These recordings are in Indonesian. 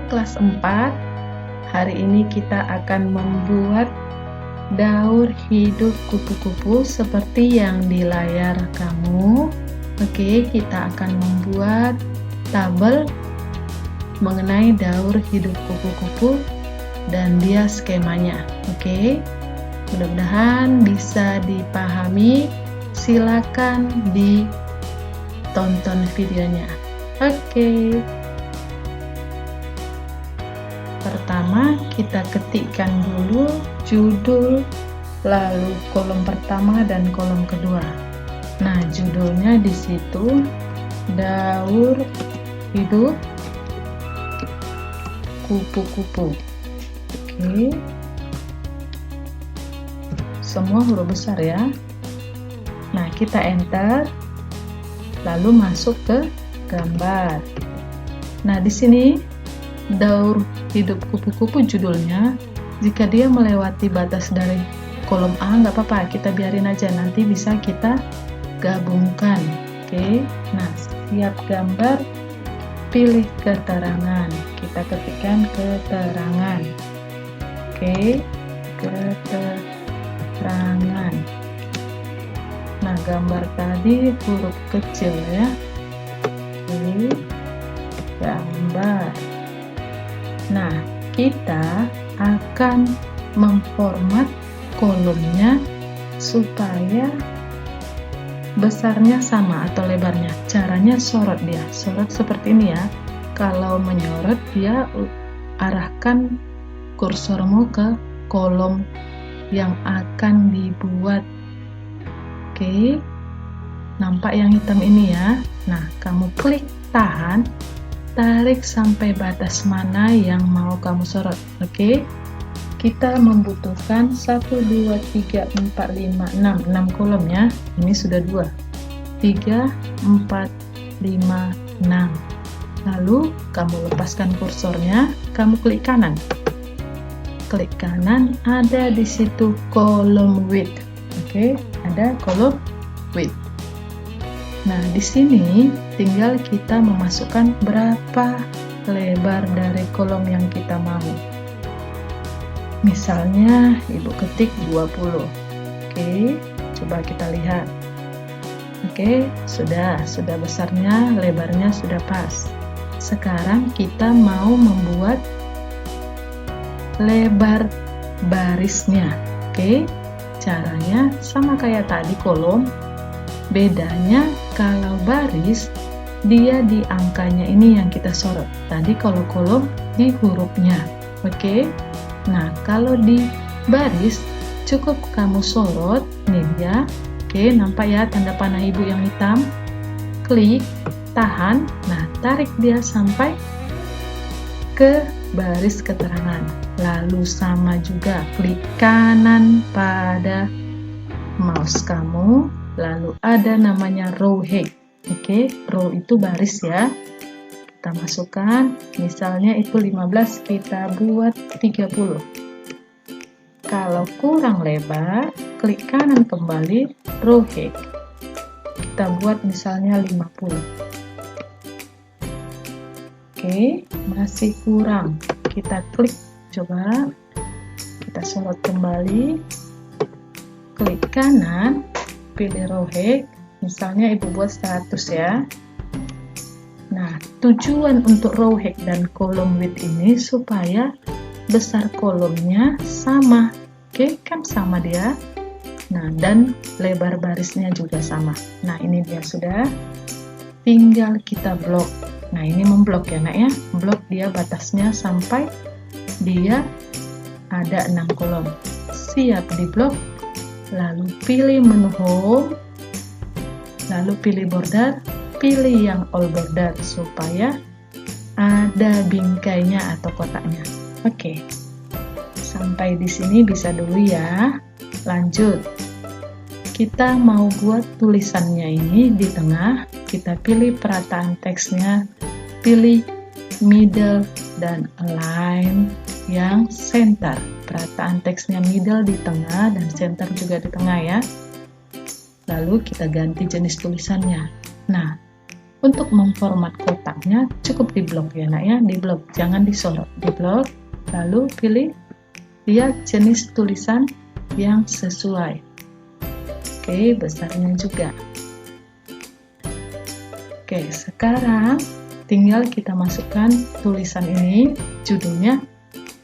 Kelas 4. Hari ini kita akan membuat daur hidup kupu-kupu seperti yang di layar kamu. Oke, kita akan membuat tabel mengenai daur hidup kupu-kupu dan dia skemanya. Oke, mudah-mudahan bisa dipahami. Silakan ditonton videonya. Oke. Pertama, kita ketikkan dulu judul, lalu kolom pertama dan kolom kedua. Nah, judulnya di situ daur hidup kupu-kupu. Oke. Semua huruf besar ya. Nah, kita enter, lalu masuk ke gambar. Nah, di sini daur hidup kupu-kupu judulnya. Jika dia melewati batas dari kolom A, nggak apa-apa, kita biarin aja, nanti bisa kita gabungkan. Oke, nah siap gambar, pilih keterangan, kita ketikkan keterangan. Oke, keterangan. Nah, gambar tadi huruf kecil ya. Oke, gambar. Nah, kita akan memformat kolomnya supaya besarnya sama atau lebarnya. Caranya sorot dia. Sorot seperti ini ya. Kalau menyorot, dia arahkan kursormu ke kolom yang akan dibuat. Oke, nampak yang hitam ini ya. Nah, kamu klik tahan, tarik sampai batas mana yang mau kamu sorot. Oke, kita membutuhkan 1, 2, 3, 4, 5, 6 kolom ya. Ini sudah 2, 3, 4, 5, 6. Lalu kamu lepaskan kursornya, kamu klik kanan. Klik kanan, ada di situ kolom width. Oke, ada kolom width. Nah, di sini tinggal kita memasukkan berapa lebar dari kolom yang kita mau. Misalnya, Ibu ketik 20. Oke, coba kita lihat. Oke, sudah besarnya, lebarnya sudah pas. Sekarang kita mau membuat lebar barisnya. Oke, caranya sama kayak tadi kolom. Bedanya kalau baris, dia di angkanya ini yang kita sorot. Tadi kalau kolom di hurufnya. Oke. Nah, kalau di baris cukup kamu sorot. Nih dia. Oke, nampak ya tanda panah Ibu yang hitam. Klik, tahan. Nah, tarik dia sampai ke baris keterangan. Lalu sama juga klik kanan pada mouse kamu. Lalu ada namanya row head. Oke, row itu baris ya. Kita masukkan, misalnya itu 15, kita buat 30. Kalau kurang lebar, klik kanan kembali, row head. Kita buat misalnya 50. Oke, masih kurang. Kita klik, coba. Kita sorot kembali. Klik kanan. Pilih row head, misalnya Ibu buat 100 ya. Nah, tujuan untuk row head dan kolom width ini supaya besar kolomnya sama. Oke, kan sama dia. Nah, dan lebar barisnya juga sama. Nah, ini dia sudah. Tinggal kita blok. Nah, ini memblok ya nak ya. Blok dia batasnya sampai dia ada 6 kolom. Siap di blok. Lalu pilih menu home, lalu pilih border, pilih yang all border supaya ada bingkainya atau kotaknya. Oke, sampai di sini bisa dulu ya. Lanjut, kita mau buat tulisannya ini di tengah. Kita pilih perataan teksnya, pilih middle dan align yang center. Perataan teksnya middle di tengah dan center juga di tengah ya. Lalu kita ganti jenis tulisannya. Nah, Untuk memformat kotaknya cukup di blok ya nak ya, di blok, jangan disorot, di blok. Lalu pilih dia jenis tulisan yang sesuai. Oke, besarnya juga. Oke, sekarang tinggal kita masukkan tulisan ini, judulnya.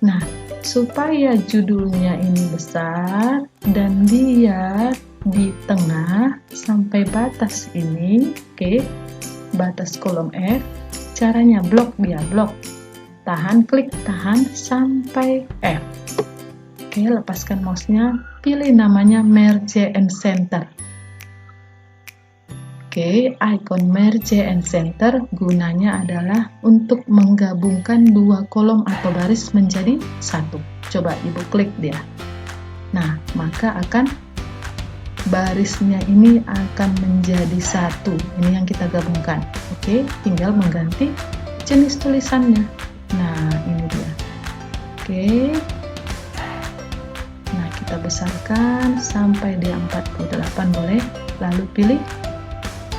Nah, supaya judulnya ini besar dan dia di tengah sampai batas ini, oke, batas kolom F, caranya blok dia, blok. Tahan, klik tahan sampai F. Oke, lepaskan mouse-nya, pilih namanya Merge and Center. Oke, icon Merge and Center gunanya adalah untuk menggabungkan dua kolom atau baris menjadi satu. Coba ibu klik dia. Nah, maka akan barisnya ini akan menjadi satu. Ini yang kita gabungkan. Oke, tinggal mengganti jenis tulisannya. Nah, ini dia. Oke. Nah, kita besarkan sampai di 48 boleh. Lalu pilih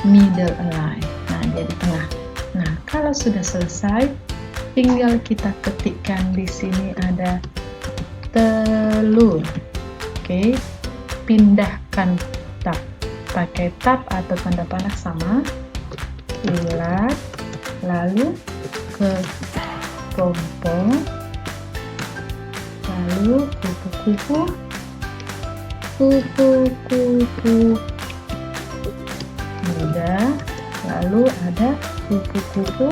middle align. Nah, dia di tengah. Nah, kalau sudah selesai, tinggal kita ketikkan di sini ada telur. Oke, pindahkan tab. Pakai tab atau tanda panah sama. Kilat, lalu ke pompong, lalu kupu-kupu, muda, lalu ada kupu-kupu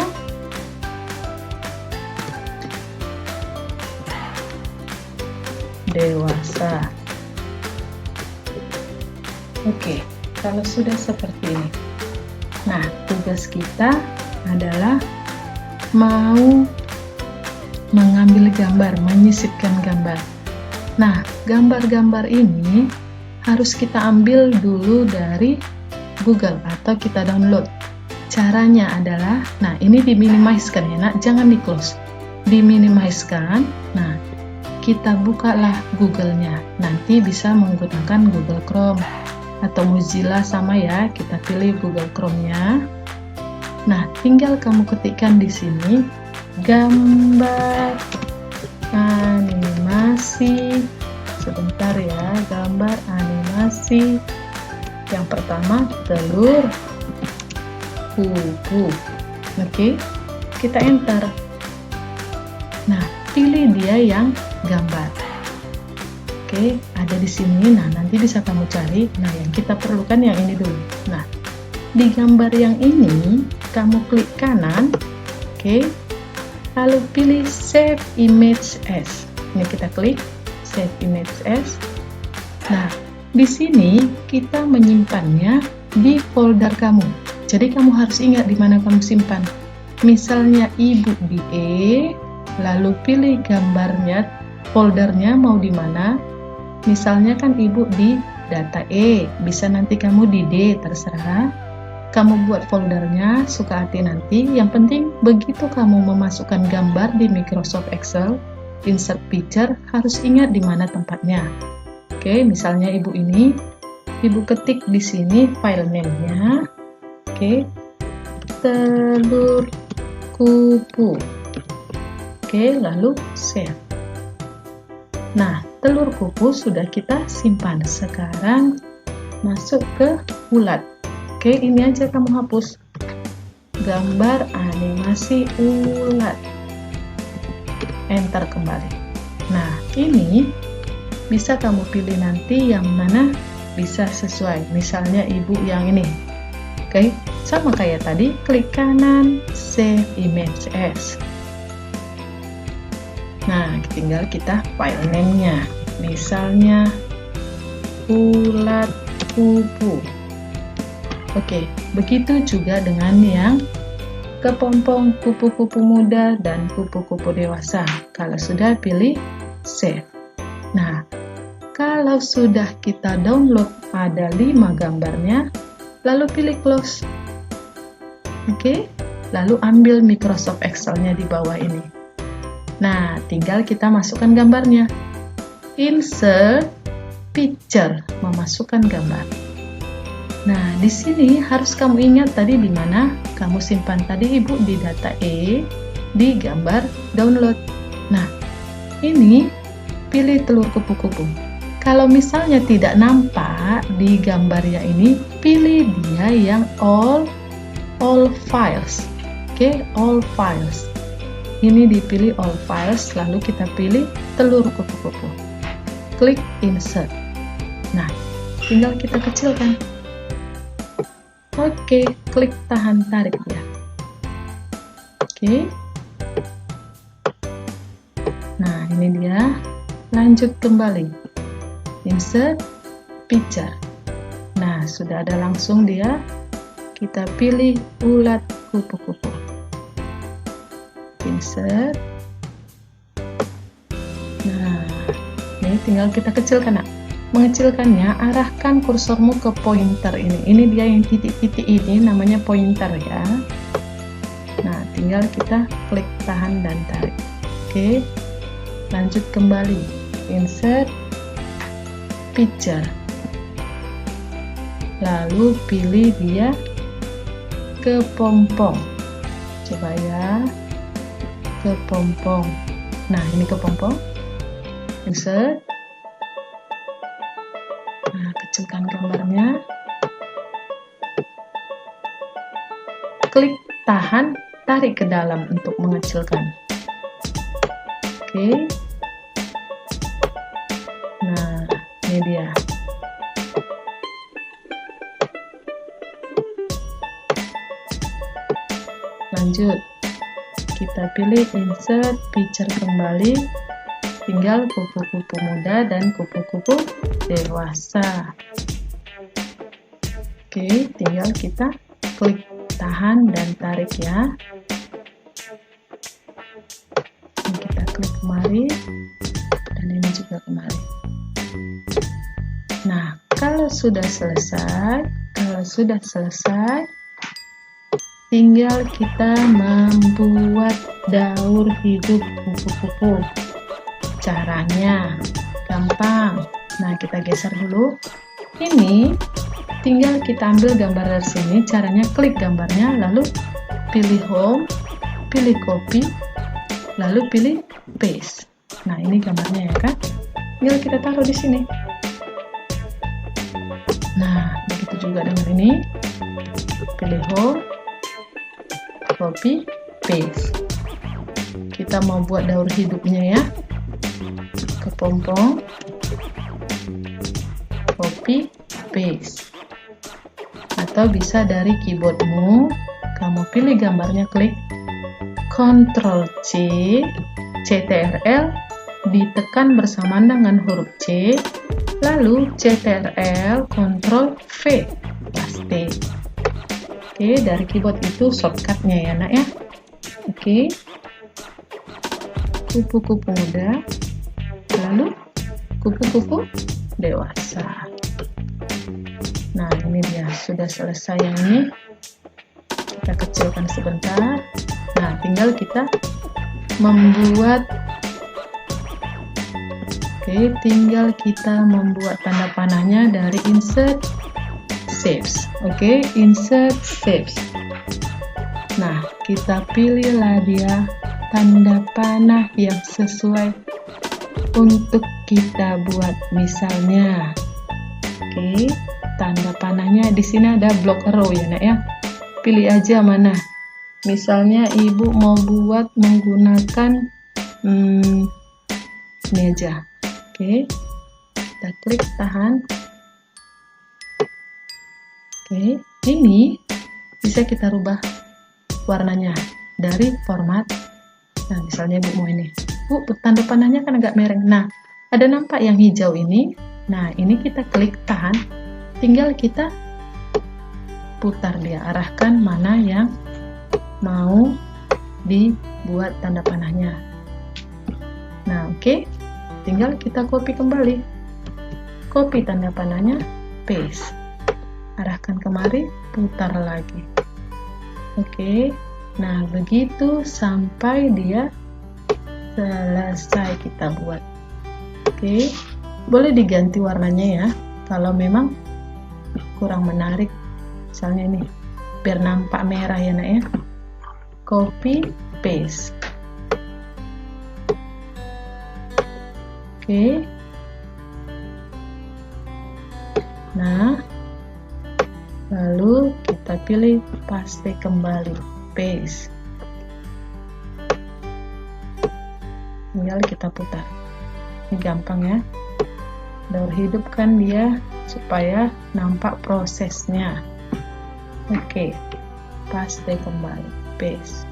dewasa. Oke, kalau sudah seperti ini, nah tugas kita adalah mau mengambil gambar, menyisipkan gambar. Nah, gambar-gambar ini harus kita ambil dulu dari Google atau kita download. Caranya adalah, nah ini diminimizekan ya nak, jangan di close, diminimizekan. Nah, kita bukalah Google-nya, nanti bisa menggunakan Google Chrome atau Mozilla sama ya, kita pilih Google Chrome-nya. Nah, tinggal kamu ketikkan di sini gambar animasi, sebentar ya, gambar animasi. Yang pertama telur kupu. Oke, kita enter. Nah, pilih dia yang gambar. Oke, ada di sini. Nah, nanti bisa kamu cari. Nah, yang kita perlukan yang ini dulu. Nah, di gambar yang ini kamu klik kanan. Oke, lalu pilih Save Image As. Ini kita klik Save Image As. Nah, di sini kita menyimpannya di folder kamu. Jadi kamu harus ingat di mana kamu simpan. Misalnya ibu di E, lalu pilih gambarnya, foldernya mau di mana. Misalnya kan ibu di data E, bisa nanti kamu di D, terserah. Kamu buat foldernya, suka hati nanti. Yang penting begitu kamu memasukkan gambar di Microsoft Excel, insert picture, harus ingat di mana tempatnya. Oke, misalnya ibu ini, ibu ketik di sini file name-nya. Oke, telur kupu. Oke, lalu save. Nah, telur kupu sudah kita simpan. Sekarang masuk ke ulat. Oke, ini aja kamu hapus. Gambar animasi ulat. Enter kembali. Nah, ini bisa kamu pilih nanti yang mana bisa sesuai. Misalnya ibu yang ini. Oke, sama kayak tadi, klik kanan, Save Image As. Nah, tinggal kita file name-nya. Misalnya ulat kupu. Oke, begitu juga dengan yang kepompong, kupu-kupu muda, dan kupu-kupu dewasa. Kalau sudah, pilih Save. Nah, kalau sudah kita download ada 5 gambarnya, lalu pilih Close. Oke, lalu ambil Microsoft Excel-nya di bawah ini. Nah, tinggal kita masukkan gambarnya. Insert Picture, memasukkan gambar. Nah, di sini harus kamu ingat tadi di mana kamu simpan tadi Ibu di data E di gambar download. Nah, ini pilih telur kupu-kupu. Kalau misalnya tidak nampak di gambarnya ini, pilih dia yang all files. Oke, all files. Ini dipilih all files, lalu kita pilih telur kupu-kupu. Klik insert. Nah, tinggal kita kecilkan. Oke, klik tahan tarik ya. Oke. Nah, ini dia. Lanjut kembali. Insert picture. Nah, sudah ada langsung dia. Kita pilih ulat kupu-kupu. Insert. Nah, ini tinggal kita kecilkan, Nak. Mengecilkannya, arahkan kursormu ke pointer ini. Ini dia yang titik-titik ini namanya pointer ya. Nah, tinggal kita klik tahan dan tarik. Oke, lanjut kembali. Insert picture. Lalu pilih dia kepompong. Coba ya, kepompong. Nah, ini kepompong. Insert. Nah, kecilkan gambarnya. Klik tahan, tarik ke dalam untuk mengecilkan. Oke. Nah, ini dia. Lanjut. Kita pilih insert picture kembali. Tinggal kupu-kupu muda dan kupu-kupu dewasa. Oke, tinggal kita klik tahan dan tarik ya. Ini kita klik kemari dan ini juga kemari. Nah, kalau sudah selesai, tinggal kita membuat daur hidup kupu-kupu. Caranya gampang. Nah, kita geser dulu. Ini tinggal kita ambil gambar dari sini. Caranya klik gambarnya, lalu pilih home, pilih copy, lalu pilih paste. Nah, ini gambarnya ya kan? Tinggal kita taruh di sini. Nah, begitu juga dengan ini. Pilih home, copy, paste. Kita mau buat daur hidupnya ya. Kepompong, copy, paste. Atau bisa dari keyboardmu, kamu pilih gambarnya, klik Ctrl C, CTRL, ditekan bersamaan dengan huruf C, lalu CTRL, Ctrl V, paste. Oke, dari keyboard itu shortcutnya ya nak ya. Oke, kupu-kupu muda, lalu kupu-kupu dewasa. Nah, ini dia sudah selesai yang ini. Kita kecilkan sebentar. Nah, tinggal kita membuat. Oke, tinggal kita membuat tanda panahnya dari insert shapes. Oke, insert shapes. Nah, kita pilihlah dia tanda panah yang sesuai untuk kita buat. Misalnya, oke, tanda panahnya di sini ada block arrow ya nak ya. Pilih aja mana. Misalnya ibu mau buat menggunakan ini aja. Oke, kita klik tahan. Oke, ini bisa kita rubah warnanya dari format. Nah, misalnya ibu mau ini. Bu, tanda panahnya kan agak merah. Nah, ada nampak yang hijau ini. Nah, ini kita klik tahan. Tinggal kita putar dia, arahkan mana yang mau dibuat tanda panahnya. Nah, oke. Tinggal kita copy kembali. Copy tanda panahnya, paste. Arahkan kemari, putar lagi. Oke. Nah, begitu sampai dia selesai kita buat. Oke. Boleh diganti warnanya ya. Kalau memang kurang menarik, misalnya ini biar nampak merah ya nak ya, copy paste. Oke. Nah, lalu kita pilih paste kembali, paste. Tinggal kita putar. Ini gampang ya. Daur hidupkan dia supaya nampak prosesnya. Oke, paste kembali, paste.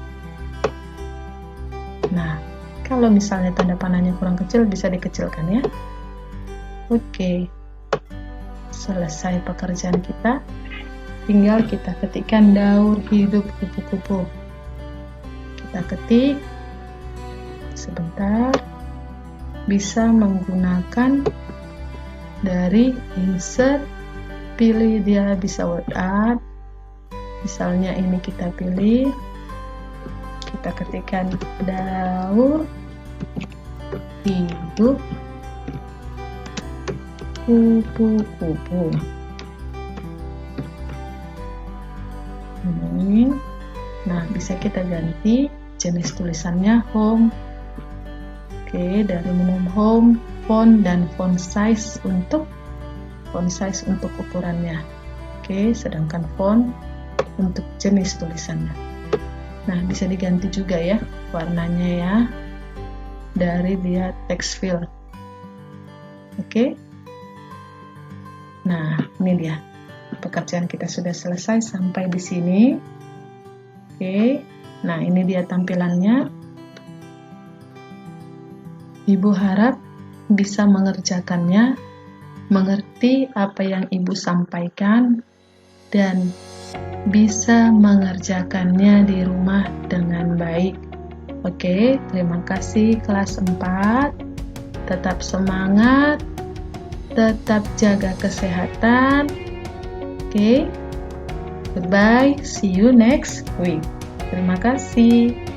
Nah, kalau misalnya tanda panahnya kurang kecil, bisa dikecilkan ya. Oke, selesai pekerjaan kita. Tinggal kita ketikkan daur hidup kupu-kupu. Kita ketik sebentar. Bisa menggunakan dari insert, pilih dia bisa word art. Misalnya ini kita pilih, kita ketikkan daur hidup kupu-kupu. Nah, bisa kita ganti jenis tulisannya home. Oke, dari menu home, font dan font size untuk ukurannya. Oke, sedangkan font untuk jenis tulisannya. Nah, bisa diganti juga ya warnanya ya, dari dia text fill. Oke. Nah, ini dia. Pekerjaan kita sudah selesai sampai di sini. Oke. Nah, ini dia tampilannya. Ibu harap bisa mengerjakannya, mengerti apa yang Ibu sampaikan, dan bisa mengerjakannya di rumah dengan baik. Oke, terima kasih kelas 4. Tetap semangat, tetap jaga kesehatan. Oke, goodbye, see you next week. Terima kasih.